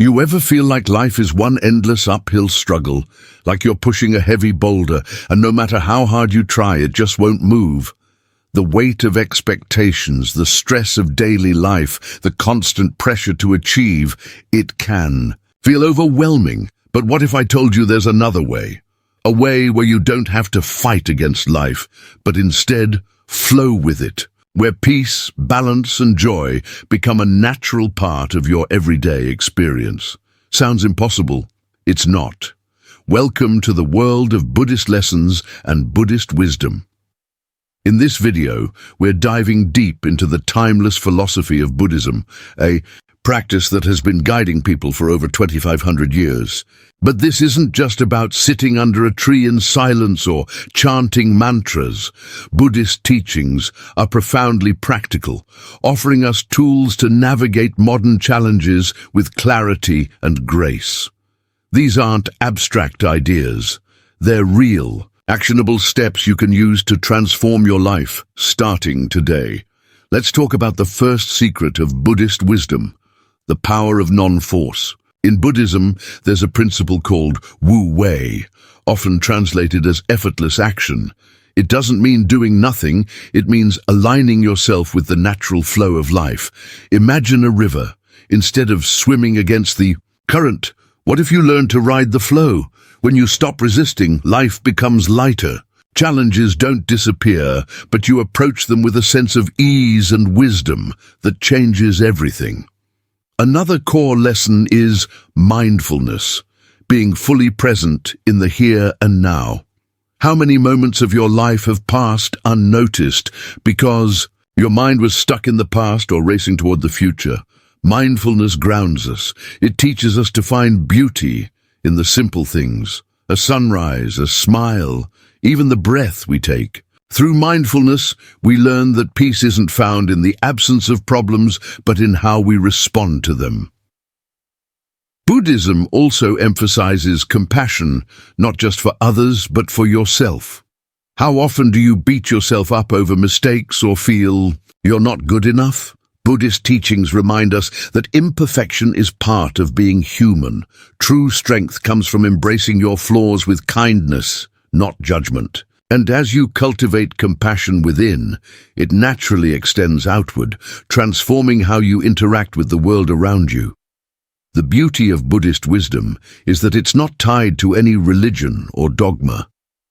You ever feel like life is one endless uphill struggle, like you're pushing a heavy boulder, and no matter how hard you try, it just won't move? The weight of expectations, the stress of daily life, the constant pressure to achieve, it can feel overwhelming. But what if I told you there's another way? A way where you don't have to fight against life, but instead flow with it. Where peace, balance, and joy become a natural part of your everyday experience. Sounds impossible? It's not. Welcome to the world of Buddhist lessons and Buddhist wisdom. In this video, we're diving deep into the timeless philosophy of Buddhism, a practice that has been guiding people for over 2,500 years. But this isn't just about sitting under a tree in silence or chanting mantras. Buddhist teachings are profoundly practical, offering us tools to navigate modern challenges with clarity and grace. These aren't abstract ideas. They're real, actionable steps you can use to transform your life, starting today. Let's talk about the first secret of Buddhist wisdom, the power of non-force. In Buddhism, there's a principle called wu-wei, often translated as effortless action. It doesn't mean doing nothing, it means aligning yourself with the natural flow of life. Imagine a river. Instead of swimming against the current, what if you learn to ride the flow? When you stop resisting, life becomes lighter. Challenges don't disappear, but you approach them with a sense of ease and wisdom that changes everything. Another core lesson is mindfulness, being fully present in the here and now. How many moments of your life have passed unnoticed because your mind was stuck in the past or racing toward the future? Mindfulness grounds us. It teaches us to find beauty in the simple things, a sunrise, a smile, even the breath we take. Through mindfulness, we learn that peace isn't found in the absence of problems, but in how we respond to them. Buddhism also emphasizes compassion, not just for others, but for yourself. How often do you beat yourself up over mistakes or feel you're not good enough? Buddhist teachings remind us that imperfection is part of being human. True strength comes from embracing your flaws with kindness, not judgment. And as you cultivate compassion within, it naturally extends outward, transforming how you interact with the world around you. The beauty of Buddhist wisdom is that it's not tied to any religion or dogma.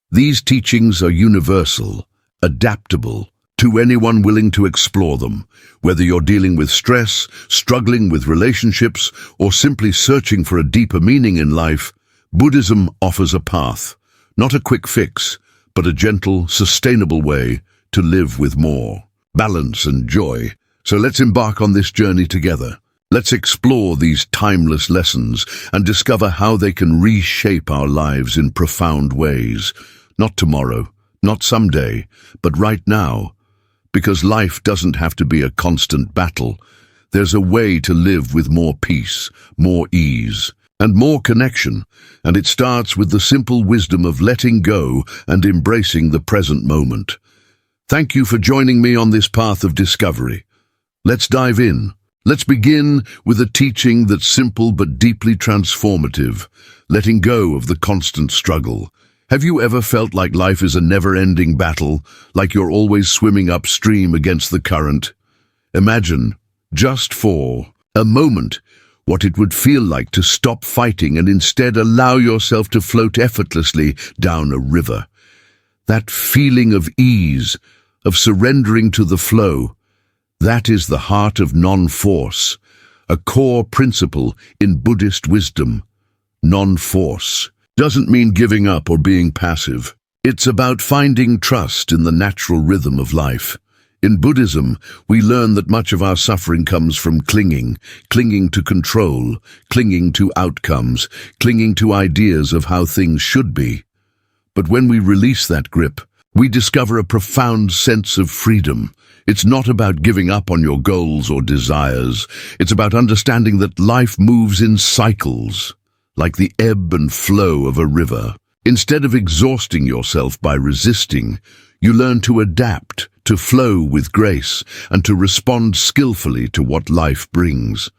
These teachings are universal, adaptable, to anyone willing to explore them. Whether you're dealing with stress, struggling with relationships, or simply searching for a deeper meaning in life, Buddhism offers a path, not a quick fix, but a gentle, sustainable way to live with more balance and joy. So let's embark on this journey together. Let's explore these timeless lessons and discover how they can reshape our lives in profound ways. Not tomorrow, not someday, but right now. Because life doesn't have to be a constant battle. There's a way to live with more peace, more ease, and more connection, and it starts with the simple wisdom of letting go and embracing the present moment. Thank you for joining me on this path of discovery. Let's dive in. Let's begin with a teaching that's simple but deeply transformative, letting go of the constant struggle. Have you ever felt like life is a never-ending battle, like you're always swimming upstream against the current? Imagine, just for a moment, what it would feel like to stop fighting and instead allow yourself to float effortlessly down a river. That feeling of ease, of surrendering to the flow, that is the heart of non-force, a core principle in Buddhist wisdom. Non-force doesn't mean giving up or being passive. It's about finding trust in the natural rhythm of life. In Buddhism, we learn that much of our suffering comes from clinging to control, clinging to outcomes, clinging to ideas of how things should be. But when we release that grip, we discover a profound sense of freedom. It's not about giving up on your goals or desires. It's about understanding that life moves in cycles, like the ebb and flow of a river. Instead of exhausting yourself by resisting, you learn to adapt, to flow with grace, and to respond skillfully to what life brings.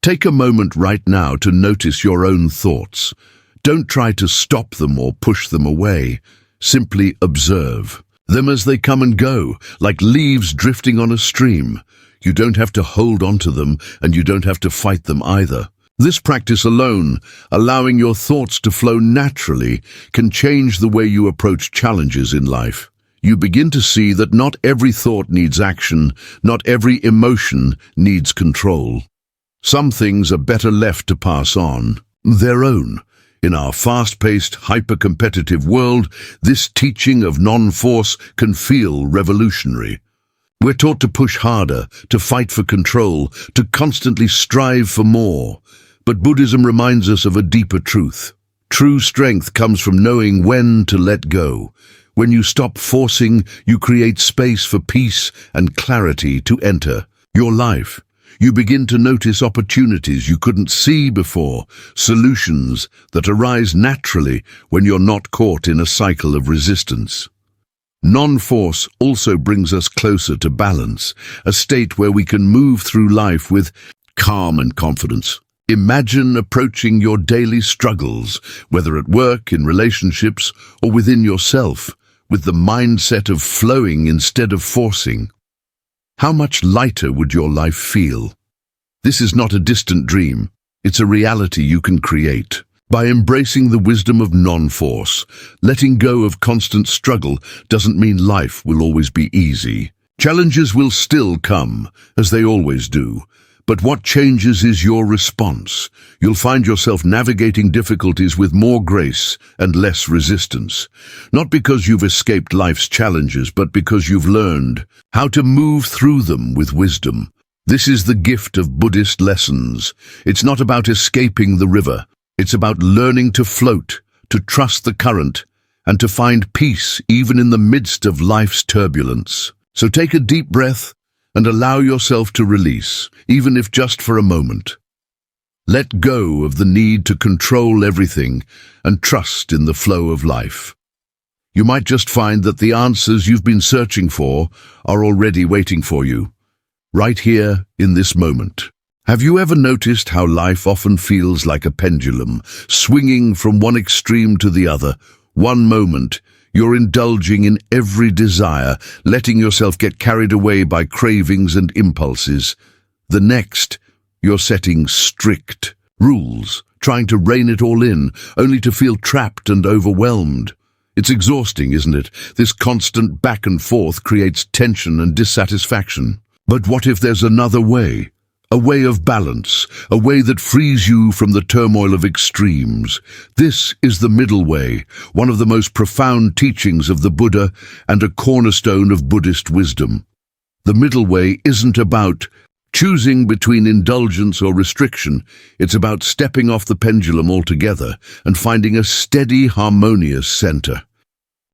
Take a moment right now to notice your own thoughts. Don't try to stop them or push them away. Simply observe them as they come and go, like leaves drifting on a stream. You don't have to hold on to them, and you don't have to fight them either. This practice alone, allowing your thoughts to flow naturally, can change the way you approach challenges in life. You begin to see that not every thought needs action, not every emotion needs control. Some things are better left to pass on, their own. In our fast-paced, hyper-competitive world, this teaching of non-force can feel revolutionary. We're taught to push harder, to fight for control, to constantly strive for more. But Buddhism reminds us of a deeper truth. True strength comes from knowing when to let go. When you stop forcing, you create space for peace and clarity to enter your life. You begin to notice opportunities you couldn't see before, solutions that arise naturally when you're not caught in a cycle of resistance. Non-force also brings us closer to balance, a state where we can move through life with calm and confidence. Imagine approaching your daily struggles, whether at work, in relationships, or within yourself, with the mindset of flowing instead of forcing. How much lighter would your life feel? This is not a distant dream. It's a reality you can create. By embracing the wisdom of non-force, letting go of constant struggle doesn't mean life will always be easy. Challenges will still come, as they always do. But what changes is your response. You'll find yourself navigating difficulties with more grace and less resistance. Not because you've escaped life's challenges, but because you've learned how to move through them with wisdom. This is the gift of Buddhist lessons. It's not about escaping the river. It's about learning to float, to trust the current, and to find peace even in the midst of life's turbulence. So take a deep breath and allow yourself to release, even if just for a moment. Let go of the need to control everything and trust in the flow of life. You might just find that the answers you've been searching for are already waiting for you, right here in this moment. Have you ever noticed how life often feels like a pendulum, swinging from one extreme to the other? One moment, you're indulging in every desire, letting yourself get carried away by cravings and impulses. The next, you're setting strict rules, trying to rein it all in, only to feel trapped and overwhelmed. It's exhausting, isn't it? This constant back and forth creates tension and dissatisfaction. But what if there's another way? A way of balance, a way that frees you from the turmoil of extremes. This is the middle way, one of the most profound teachings of the Buddha and a cornerstone of Buddhist wisdom. The middle way isn't about choosing between indulgence or restriction. It's about stepping off the pendulum altogether and finding a steady, harmonious center.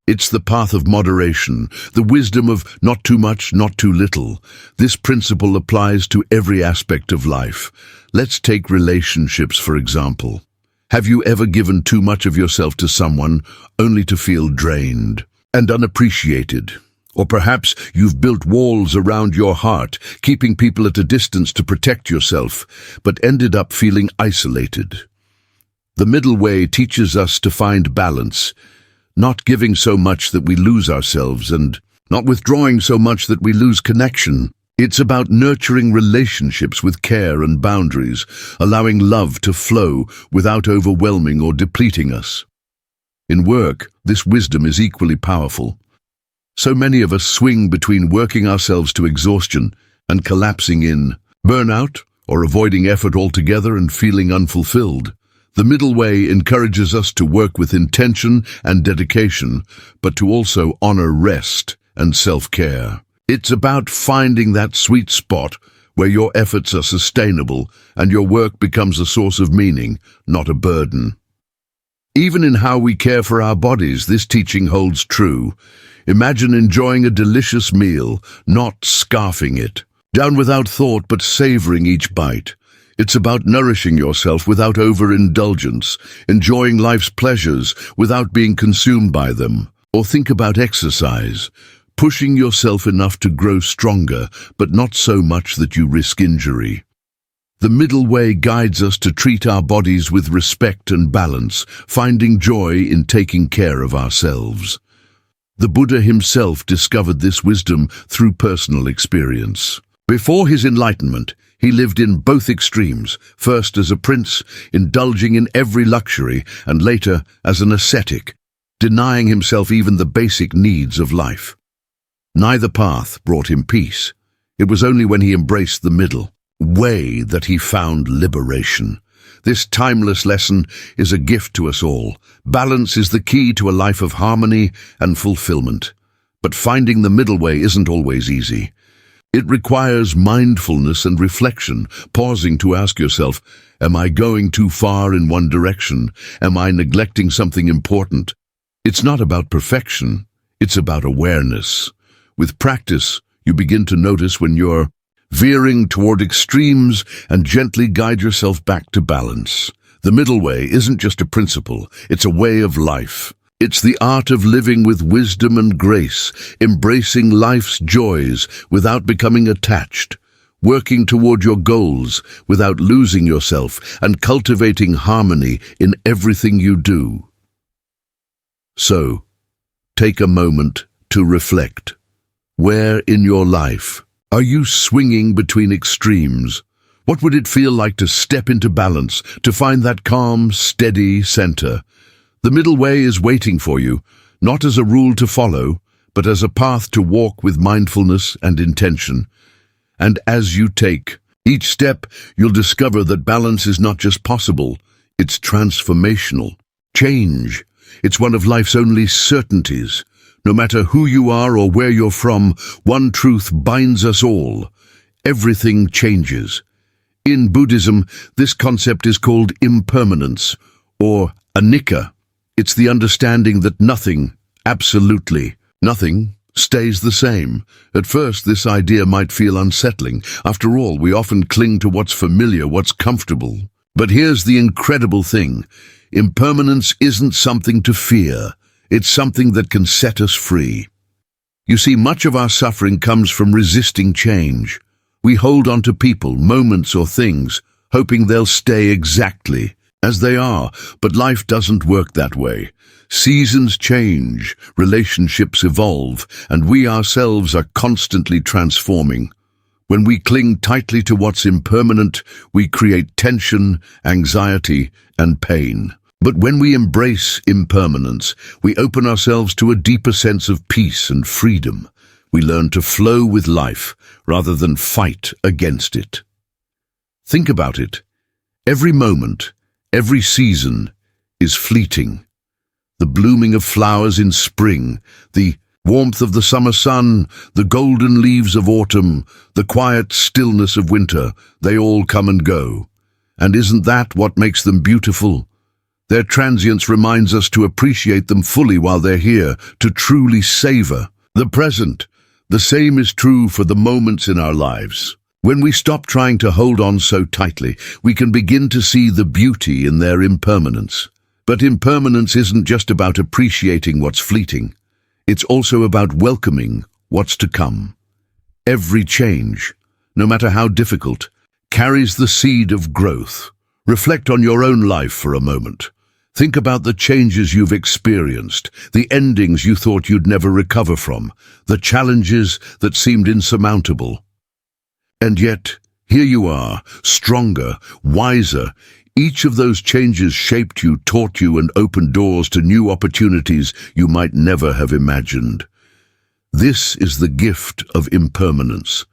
It's the path of moderation, the wisdom of not too much, not too little. This principle applies to every aspect of life. Let's take relationships, for example. Have you ever given too much of yourself to someone only to feel drained and unappreciated? Or perhaps you've built walls around your heart, keeping people at a distance to protect yourself, but ended up feeling isolated. The middle way teaches us to find balance, not giving so much that we lose ourselves and not withdrawing so much that we lose connection. It's about nurturing relationships with care and boundaries, allowing love to flow without overwhelming or depleting us. In work, this wisdom is equally powerful. So many of us swing between working ourselves to exhaustion and collapsing in burnout, or avoiding effort altogether and feeling unfulfilled. The middle way encourages us to work with intention and dedication, but to also honor rest and self-care. It's about finding that sweet spot where your efforts are sustainable and your work becomes a source of meaning, not a burden. Even in how we care for our bodies, this teaching holds true. Imagine enjoying a delicious meal, not scarfing it, down without thought but savoring each bite. It's about nourishing yourself without overindulgence, enjoying life's pleasures without being consumed by them. Or think about exercise, pushing yourself enough to grow stronger, but not so much that you risk injury. The middle way guides us to treat our bodies with respect and balance, finding joy in taking care of ourselves. The Buddha himself discovered this wisdom through personal experience. Before his enlightenment, he lived in both extremes, first as a prince, indulging in every luxury, and later as an ascetic, denying himself even the basic needs of life. Neither path brought him peace. It was only when he embraced the middle way that he found liberation. This timeless lesson is a gift to us all. Balance is the key to a life of harmony and fulfillment. But finding the middle way isn't always easy. It requires mindfulness and reflection, pausing to ask yourself, am I going too far in one direction? Am I neglecting something important? It's not about perfection, it's about awareness. With practice, you begin to notice when you're veering toward extremes and gently guide yourself back to balance. The middle way isn't just a principle, it's a way of life. It's the art of living with wisdom and grace, embracing life's joys without becoming attached, working toward your goals without losing yourself, and cultivating harmony in everything you do. So, take a moment to reflect. Where in your life are you swinging between extremes? What would it feel like to step into balance, to find that calm, steady center? The middle way is waiting for you, not as a rule to follow, but as a path to walk with mindfulness and intention. And as you take each step, you'll discover that balance is not just possible, it's transformational. Change, it's one of life's only certainties. No matter who you are or where you're from, one truth binds us all. Everything changes. In Buddhism, this concept is called impermanence, or anicca. It's the understanding that nothing, absolutely nothing, stays the same. At first, this idea might feel unsettling. After all, we often cling to what's familiar, what's comfortable. But here's the incredible thing. Impermanence isn't something to fear. It's something that can set us free. You see, much of our suffering comes from resisting change. We hold on to people, moments, or things, hoping they'll stay exactly as they are, but life doesn't work that way. Seasons change, relationships evolve, and we ourselves are constantly transforming. When we cling tightly to what's impermanent, we create tension, anxiety, and pain. But when we embrace impermanence, we open ourselves to a deeper sense of peace and freedom. We learn to flow with life rather than fight against it. Think about it. Every moment, every season is fleeting. The blooming of flowers in spring, the warmth of the summer sun, the golden leaves of autumn, the quiet stillness of winter, they all come and go. And isn't that what makes them beautiful? Their transience reminds us to appreciate them fully while they're here, to truly savor the present. The same is true for the moments in our lives. When we stop trying to hold on so tightly, we can begin to see the beauty in their impermanence. But impermanence isn't just about appreciating what's fleeting. It's also about welcoming what's to come. Every change, no matter how difficult, carries the seed of growth. Reflect on your own life for a moment. Think about the changes you've experienced, the endings you thought you'd never recover from, the challenges that seemed insurmountable. And yet, here you are, stronger, wiser. Each of those changes shaped you, taught you, and opened doors to new opportunities you might never have imagined. This is the gift of impermanence.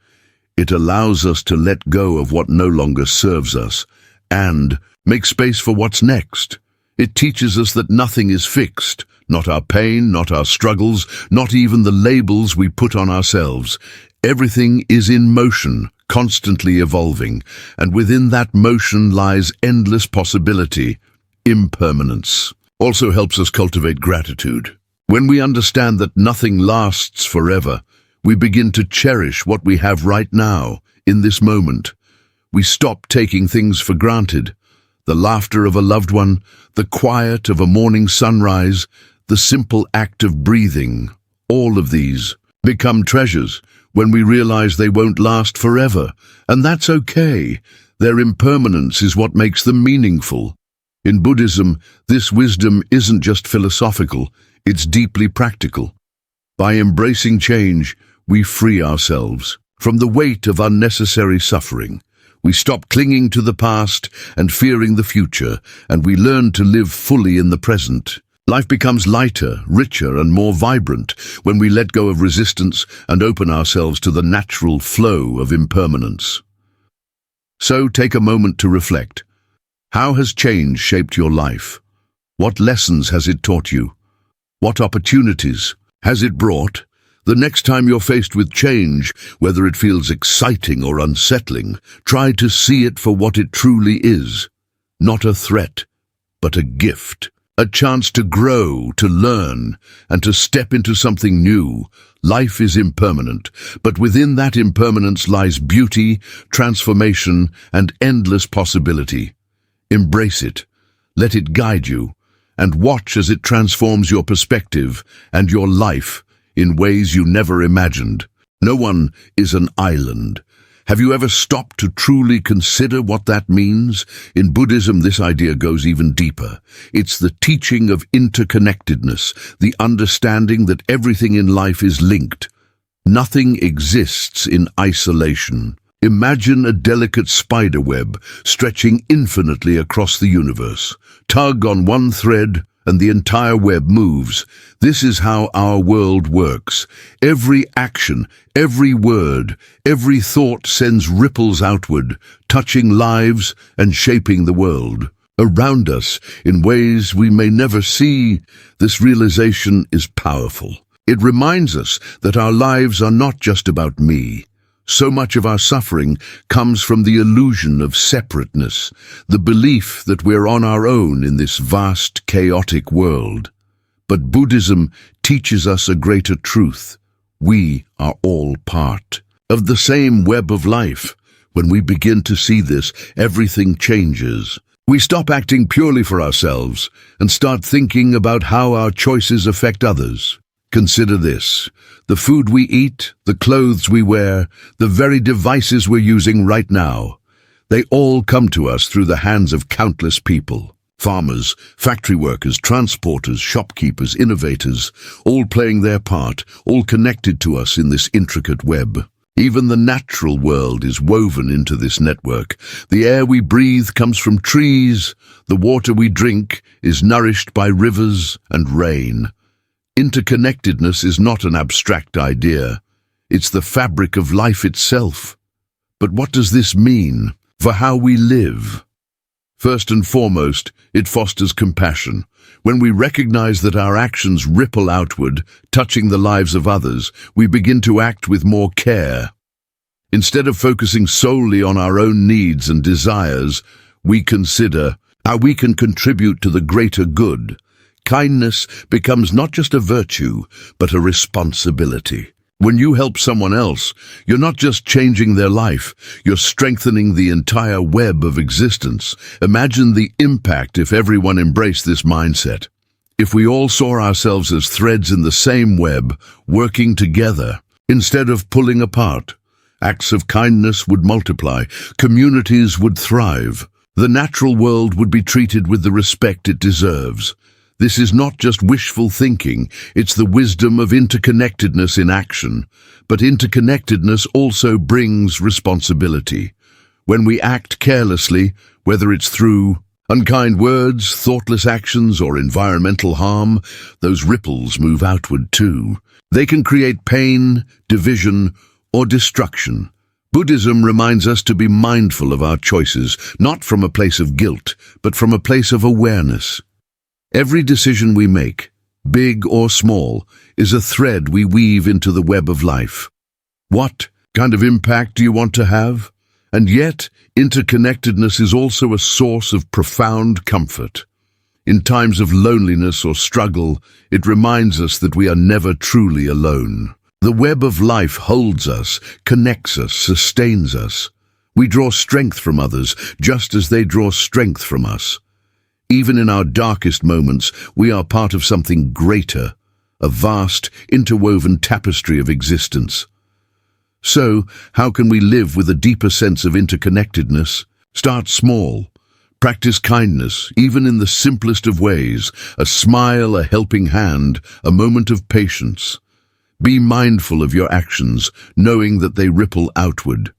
It allows us to let go of what no longer serves us and make space for what's next. It teaches us that nothing is fixed, not our pain, not our struggles, not even the labels we put on ourselves. Everything is in motion, constantly evolving, and within that motion lies endless possibility. Impermanence also helps us cultivate gratitude. When we understand that nothing lasts forever, we begin to cherish what we have right now, in this moment. We stop taking things for granted. The laughter of a loved one, the quiet of a morning sunrise, the simple act of breathing, all of these become treasures when we realize they won't last forever. And that's okay. Their impermanence is what makes them meaningful. In Buddhism, this wisdom isn't just philosophical, it's deeply practical. By embracing change, we free ourselves from the weight of unnecessary suffering. We stop clinging to the past and fearing the future, and we learn to live fully in the present. Life becomes lighter, richer, and more vibrant when we let go of resistance and open ourselves to the natural flow of impermanence. So take a moment to reflect. How has change shaped your life? What lessons has it taught you? What opportunities has it brought? The next time you're faced with change, whether it feels exciting or unsettling, try to see it for what it truly is. Not a threat, but a gift. A chance to grow, to learn, and to step into something new. Life is impermanent, but within that impermanence lies beauty, transformation, and endless possibility. Embrace it, let it guide you, and watch as it transforms your perspective and your life in ways you never imagined. No one is an island. Have you ever stopped to truly consider what that means? In Buddhism, this idea goes even deeper. It's the teaching of interconnectedness, the understanding that everything in life is linked. Nothing exists in isolation. Imagine a delicate spider web stretching infinitely across the universe. Tug on one thread, and the entire web moves. This is how our world works. Every action, every word, every thought sends ripples outward, touching lives and shaping the world around us in ways we may never see. This realization is powerful. It reminds us that our lives are not just about me. So much of our suffering comes from the illusion of separateness, the belief that we're on our own in this vast, chaotic world. But Buddhism teaches us a greater truth. We are all part of the same web of life. When we begin to see this, everything changes. We stop acting purely for ourselves and start thinking about how our choices affect others. Consider this. The food we eat, the clothes we wear, the very devices we're using right now, they all come to us through the hands of countless people. Farmers, factory workers, transporters, shopkeepers, innovators, all playing their part, all connected to us in this intricate web. Even the natural world is woven into this network. The air we breathe comes from trees. The water we drink is nourished by rivers and rain. Interconnectedness is not an abstract idea. It's the fabric of life itself. But what does this mean for how we live? First and foremost, it fosters compassion. When we recognize that our actions ripple outward, touching the lives of others, we begin to act with more care. Instead of focusing solely on our own needs and desires, we consider how we can contribute to the greater good. Kindness becomes not just a virtue, but a responsibility. When you help someone else, you're not just changing their life, you're strengthening the entire web of existence. Imagine the impact if everyone embraced this mindset. If we all saw ourselves as threads in the same web, working together, instead of pulling apart, acts of kindness would multiply, communities would thrive, the natural world would be treated with the respect it deserves. This is not just wishful thinking, it's the wisdom of interconnectedness in action. But interconnectedness also brings responsibility. When we act carelessly, whether it's through unkind words, thoughtless actions, or environmental harm, those ripples move outward too. They can create pain, division, or destruction. Buddhism reminds us to be mindful of our choices, not from a place of guilt, but from a place of awareness. Every decision we make, big or small, is a thread we weave into the web of life. What kind of impact do you want to have? And yet, interconnectedness is also a source of profound comfort. In times of loneliness or struggle, it reminds us that we are never truly alone. The web of life holds us, connects us, sustains us. We draw strength from others, just as they draw strength from us. Even in our darkest moments, we are part of something greater, a vast, interwoven tapestry of existence. So, how can we live with a deeper sense of interconnectedness? Start small. Practice kindness, even in the simplest of ways, a smile, a helping hand, a moment of patience. Be mindful of your actions, knowing that they ripple outward.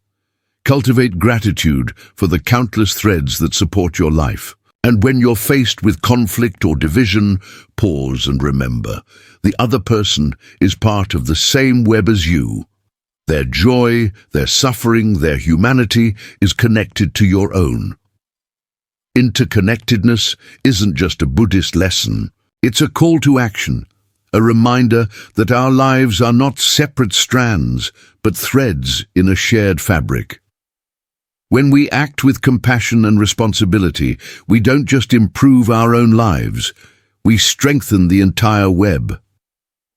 Cultivate gratitude for the countless threads that support your life. And when you're faced with conflict or division, pause and remember, the other person is part of the same web as you. Their joy, their suffering, their humanity is connected to your own. Interconnectedness isn't just a Buddhist lesson. It's a call to action, a reminder that our lives are not separate strands, but threads in a shared fabric. When we act with compassion and responsibility, we don't just improve our own lives, we strengthen the entire web.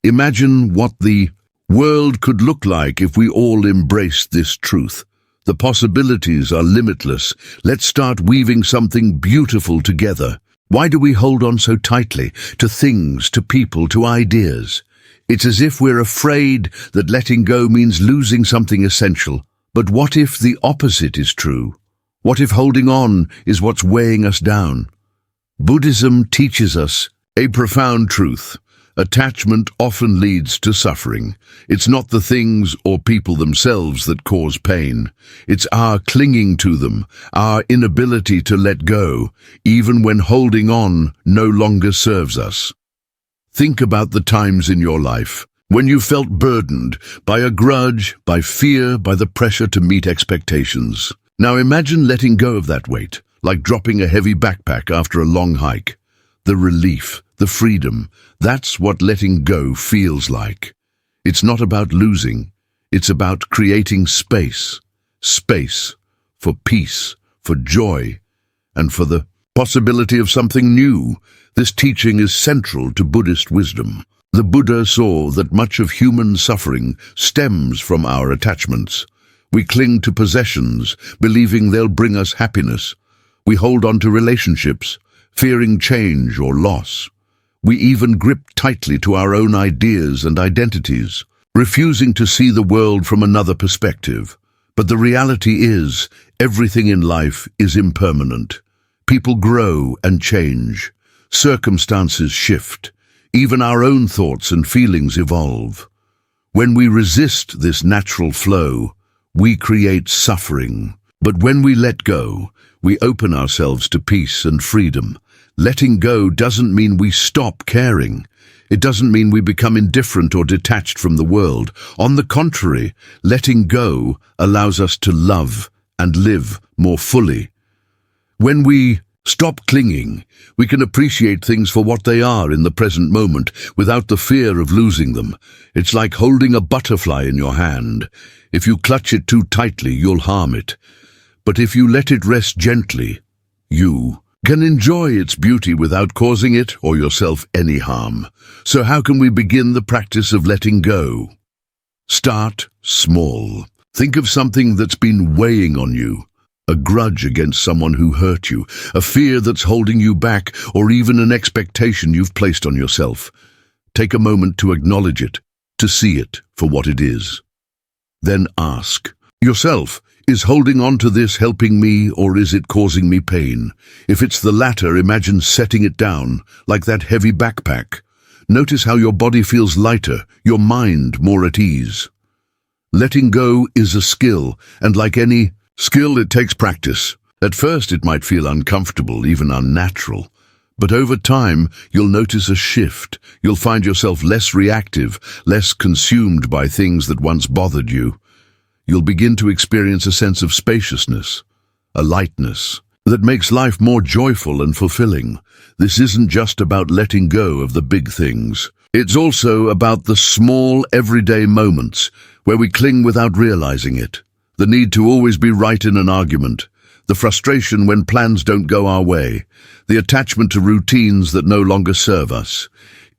Imagine what the world could look like if we all embraced this truth. The possibilities are limitless. Let's start weaving something beautiful together. Why do we hold on so tightly to things, to people, to ideas? It's as if we're afraid that letting go means losing something essential. But what if the opposite is true? What if holding on is what's weighing us down? Buddhism teaches us a profound truth. Attachment often leads to suffering. It's not the things or people themselves that cause pain. It's our clinging to them, our inability to let go, even when holding on no longer serves us. Think about the times in your life when you felt burdened by a grudge, by fear, by the pressure to meet expectations. Now imagine letting go of that weight, like dropping a heavy backpack after a long hike. The relief, the freedom, that's what letting go feels like. It's not about losing, it's about creating space. Space for peace, for joy, and for the possibility of something new. This teaching is central to Buddhist wisdom. The Buddha saw that much of human suffering stems from our attachments. We cling to possessions, believing they'll bring us happiness. We hold on to relationships, fearing change or loss. We even grip tightly to our own ideas and identities, refusing to see the world from another perspective. But the reality is, everything in life is impermanent. People grow and change. Circumstances shift. Even our own thoughts and feelings evolve. When we resist this natural flow, we create suffering. But when we let go, we open ourselves to peace and freedom. Letting go doesn't mean we stop caring. It doesn't mean we become indifferent or detached from the world. On the contrary, letting go allows us to love and live more fully. When we stop clinging, we can appreciate things for what they are in the present moment without the fear of losing them. It's like holding a butterfly in your hand. If you clutch it too tightly, you'll harm it. But if you let it rest gently, you can enjoy its beauty without causing it or yourself any harm. So how can we begin the practice of letting go? Start small. Think of something that's been weighing on you. A grudge against someone who hurt you, a fear that's holding you back, or even an expectation you've placed on yourself. Take a moment to acknowledge it, to see it for what it is. Then ask yourself, is holding on to this helping me or is it causing me pain? If it's the latter, imagine setting it down, like that heavy backpack. Notice how your body feels lighter, your mind more at ease. Letting go is a skill, and like any skill, it takes practice. At first, it might feel uncomfortable, even unnatural. But over time, you'll notice a shift. You'll find yourself less reactive, less consumed by things that once bothered you. You'll begin to experience a sense of spaciousness, a lightness, that makes life more joyful and fulfilling. This isn't just about letting go of the big things. It's also about the small, everyday moments where we cling without realizing it. The need to always be right in an argument, the frustration when plans don't go our way, the attachment to routines that no longer serve us.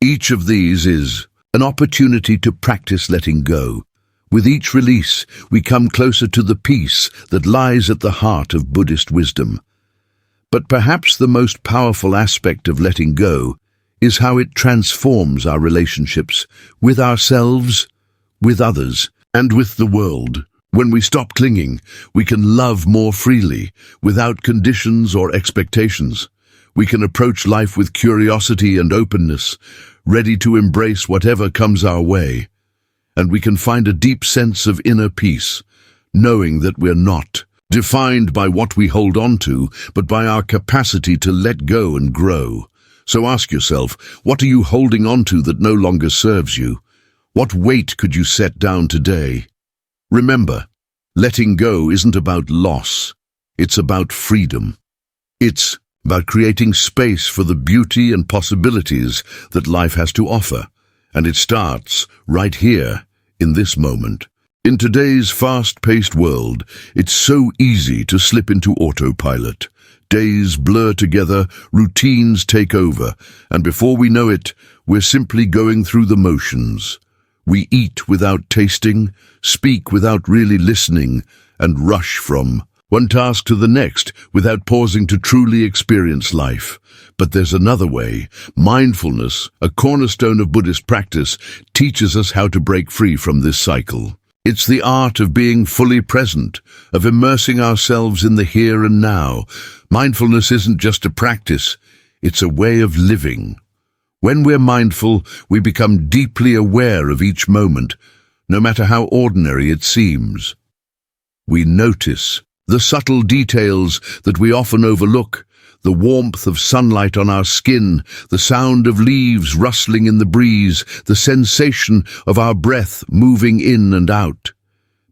Each of these is an opportunity to practice letting go. With each release, we come closer to the peace that lies at the heart of Buddhist wisdom. But perhaps the most powerful aspect of letting go is how it transforms our relationships with ourselves, with others, and with the world. When we stop clinging, we can love more freely, without conditions or expectations. We can approach life with curiosity and openness, ready to embrace whatever comes our way. And we can find a deep sense of inner peace, knowing that we're not defined by what we hold on to, but by our capacity to let go and grow. So ask yourself, what are you holding on to that no longer serves you? What weight could you set down today? Remember, letting go isn't about loss. It's about freedom. It's about creating space for the beauty and possibilities that life has to offer. And it starts right here, in this moment. In today's fast-paced world, it's so easy to slip into autopilot. Days blur together, routines take over, and before we know it, we're simply going through the motions. We eat without tasting, speak without really listening, and rush from one task to the next without pausing to truly experience life. But there's another way. Mindfulness, a cornerstone of Buddhist practice, teaches us how to break free from this cycle. It's the art of being fully present, of immersing ourselves in the here and now. Mindfulness isn't just a practice, it's a way of living. When we're mindful, we become deeply aware of each moment, no matter how ordinary it seems. We notice the subtle details that we often overlook, the warmth of sunlight on our skin, the sound of leaves rustling in the breeze, the sensation of our breath moving in and out.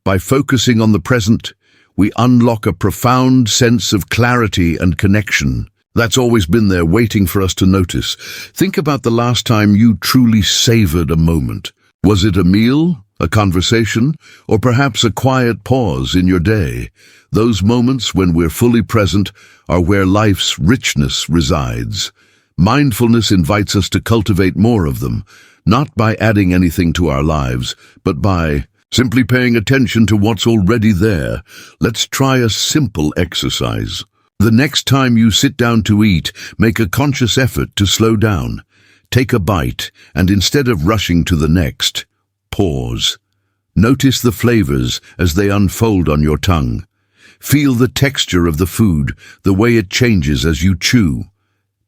By focusing on the present, we unlock a profound sense of clarity and connection that's always been there waiting for us to notice. Think about the last time you truly savored a moment. Was it a meal, a conversation, or perhaps a quiet pause in your day? Those moments when we're fully present are where life's richness resides. Mindfulness invites us to cultivate more of them, not by adding anything to our lives, but by simply paying attention to what's already there. Let's try a simple exercise. The next time you sit down to eat, make a conscious effort to slow down. Take a bite, and instead of rushing to the next, pause. Notice the flavors as they unfold on your tongue. Feel the texture of the food, the way it changes as you chew.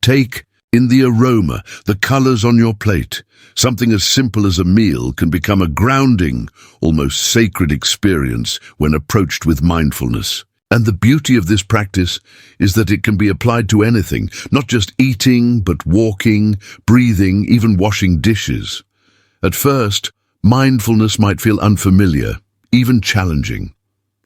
Take in the aroma, the colors on your plate. Something as simple as a meal can become a grounding, almost sacred experience when approached with mindfulness. And the beauty of this practice is that it can be applied to anything, not just eating, but walking, breathing, even washing dishes. At first, mindfulness might feel unfamiliar, even challenging.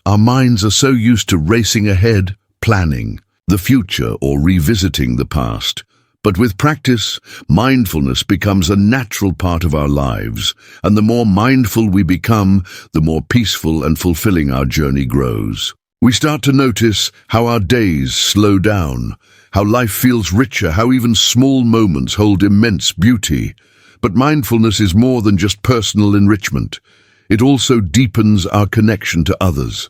Our minds are so used to racing ahead, planning the future or revisiting the past. But with practice, mindfulness becomes a natural part of our lives, and the more mindful we become, the more peaceful and fulfilling our journey grows. We start to notice how our days slow down, how life feels richer, how even small moments hold immense beauty. But mindfulness is more than just personal enrichment. It also deepens our connection to others.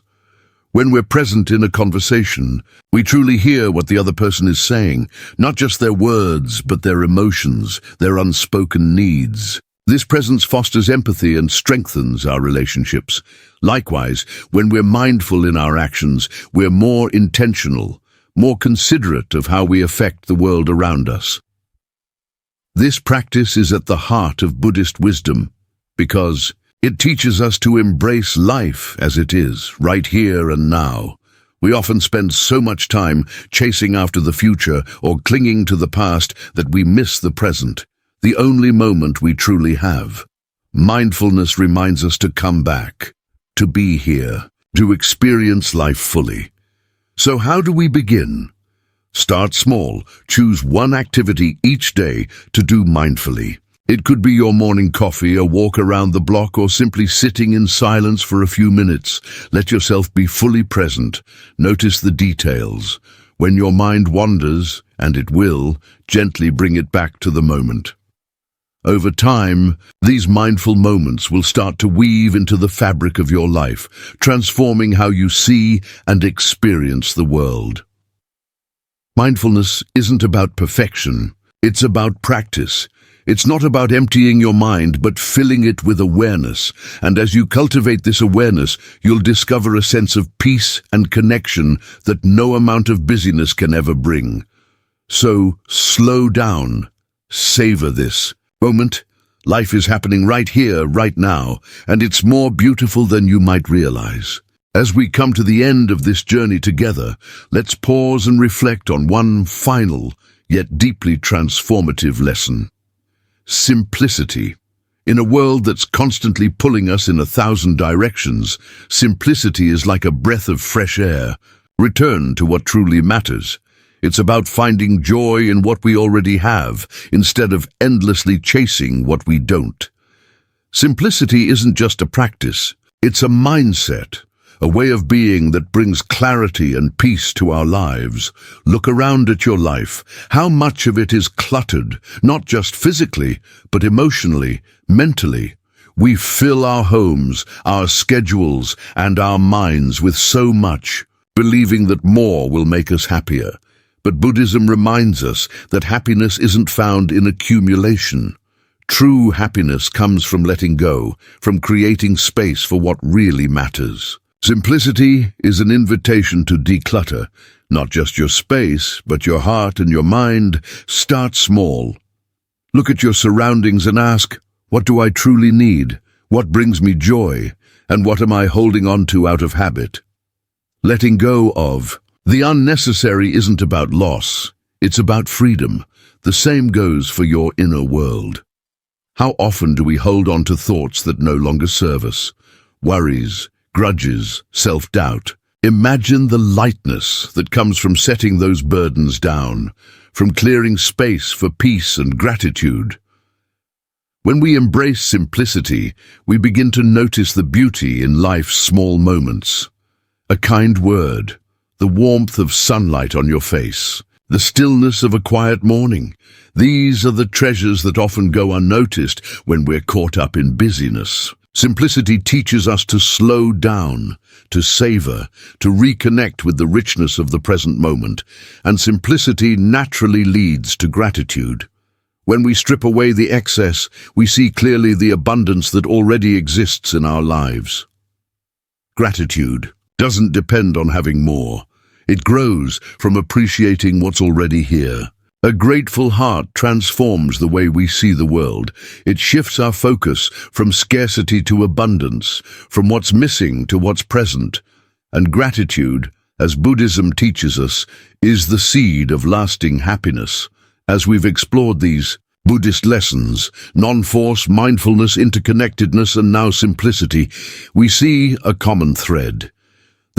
When we're present in a conversation, we truly hear what the other person is saying, not just their words, but their emotions, their unspoken needs. This presence fosters empathy and strengthens our relationships. Likewise, when we're mindful in our actions, we're more intentional, more considerate of how we affect the world around us. This practice is at the heart of Buddhist wisdom, because it teaches us to embrace life as it is, right here and now. We often spend so much time chasing after the future or clinging to the past that we miss the present, the only moment we truly have. Mindfulness reminds us to come back, to be here, to experience life fully. So how do we begin? Start small. Choose one activity each day to do mindfully. It could be your morning coffee, a walk around the block, or simply sitting in silence for a few minutes. Let yourself be fully present. Notice the details. When your mind wanders, and it will, gently bring it back to the moment. Over time, these mindful moments will start to weave into the fabric of your life, transforming how you see and experience the world. Mindfulness isn't about perfection, it's about practice. It's not about emptying your mind, but filling it with awareness. And as you cultivate this awareness, you'll discover a sense of peace and connection that no amount of busyness can ever bring. So, slow down. Savor this moment. Life is happening right here, right now, and it's more beautiful than you might realize. As we come to the end of this journey together, let's pause and reflect on one final, yet deeply transformative lesson. Simplicity. In a world that's constantly pulling us in 1,000 directions, simplicity is like a breath of fresh air. Return to what truly matters. It's about finding joy in what we already have, instead of endlessly chasing what we don't. Simplicity isn't just a practice, it's a mindset. A way of being that brings clarity and peace to our lives. Look around at your life. How much of it is cluttered, not just physically, but emotionally, mentally? We fill our homes, our schedules, and our minds with so much, believing that more will make us happier. But Buddhism reminds us that happiness isn't found in accumulation. True happiness comes from letting go, from creating space for what really matters. Simplicity is an invitation to declutter, not just your space, but your heart and your mind. Start small. Look at your surroundings and ask, what do I truly need? What brings me joy? And what am I holding on to out of habit? Letting go of the unnecessary isn't about loss, it's about freedom. The same goes for your inner world. How often do we hold on to thoughts that no longer serve us? Worries, grudges, self-doubt. Imagine the lightness that comes from setting those burdens down, from clearing space for peace and gratitude. When we embrace simplicity, we begin to notice the beauty in life's small moments. A kind word, the warmth of sunlight on your face, the stillness of a quiet morning. These are the treasures that often go unnoticed when we're caught up in busyness. Simplicity teaches us to slow down, to savor, to reconnect with the richness of the present moment, and simplicity naturally leads to gratitude. When we strip away the excess, we see clearly the abundance that already exists in our lives. Gratitude doesn't depend on having more. It grows from appreciating what's already here. A grateful heart transforms the way we see the world. It shifts our focus from scarcity to abundance, from what's missing to what's present. And gratitude, as Buddhism teaches us, is the seed of lasting happiness. As we've explored these Buddhist lessons, non-force, mindfulness, interconnectedness, and now simplicity, we see a common thread.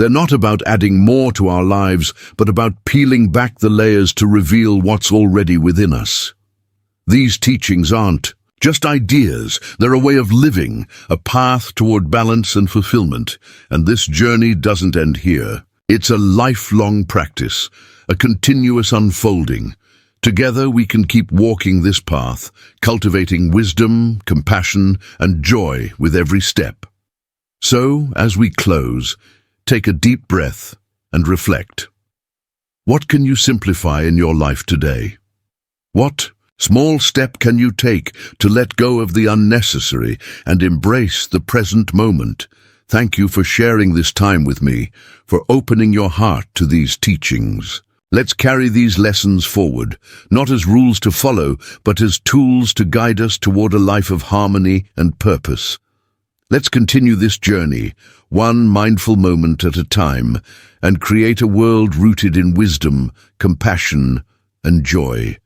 They're not about adding more to our lives, but about peeling back the layers to reveal what's already within us. These teachings aren't just ideas, they're a way of living, a path toward balance and fulfillment. And this journey doesn't end here. It's a lifelong practice, a continuous unfolding. Together we can keep walking this path, cultivating wisdom, compassion, and joy with every step. So, as we close, take a deep breath and reflect. What can you simplify in your life today? What small step can you take to let go of the unnecessary and embrace the present moment? Thank you for sharing this time with me, for opening your heart to these teachings. Let's carry these lessons forward, not as rules to follow, but as tools to guide us toward a life of harmony and purpose. Let's continue this journey, one mindful moment at a time, and create a world rooted in wisdom, compassion, and joy.